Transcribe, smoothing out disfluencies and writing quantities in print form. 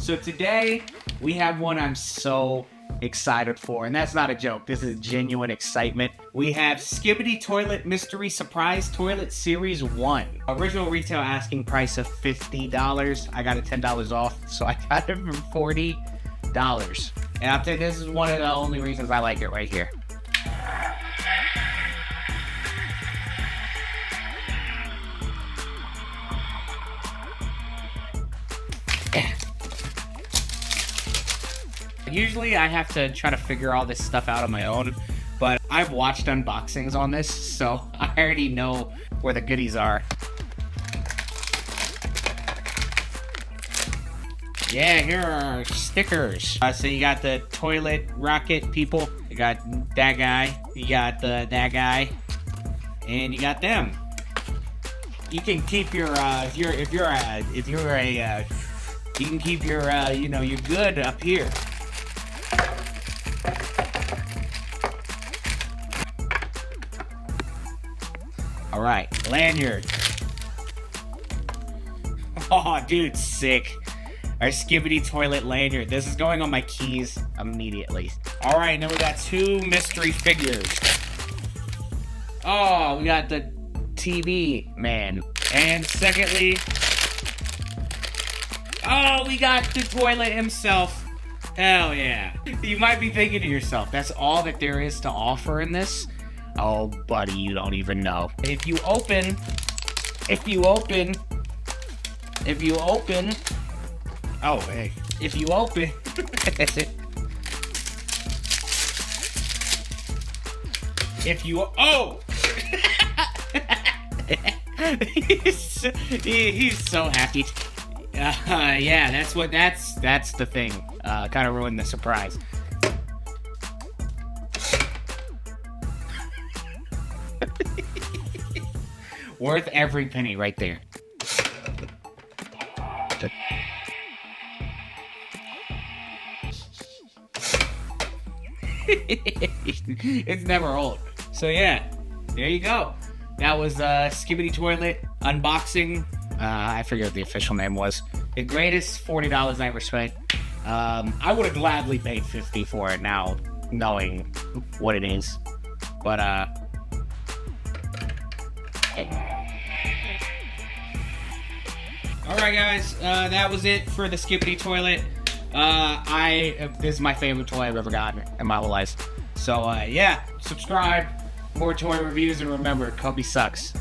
So today, we have one I'm so excited for, and that's not a joke. This is genuine excitement. We have Skibidi Toilet Mystery Surprise Toilet Series 1. Original retail asking price of $50. I got it $10 off, so I got it for $40. And I'll tell you, this is one of the only reasons I like it right here. Usually I have to try to figure all this stuff out on my own, but I've watched unboxings on this, so I already know where the goodies are. Yeah, here are stickers. So you got the toilet rocket people, you got that guy, you got that guy, and you got them. You can keep your you can keep your your good up here. All right, lanyard. Oh, dude, sick. Our Skibidi toilet lanyard. This is going on my keys immediately. All right, now we got two mystery figures. Oh, we got the TV man. And secondly, oh, we got the toilet himself. Hell yeah. You might be thinking to yourself, that's all that there is to offer in this? Oh, buddy, you don't even know. If you open, oh, hey. If you open, oh! he's so happy. Yeah, that's the thing. Kind of ruined the surprise. Worth every penny right there. It's never old. So yeah, there you go. That was Skibidi Toilet unboxing. I forget what the official name was. The greatest $40 I ever spent. I would have gladly paid $50 for it now, knowing what it is. But alright guys, that was it for the Skibidi Toilet. This is my favorite toy I've ever gotten in my whole life. So yeah, subscribe, more toy reviews, and remember, Kobe sucks.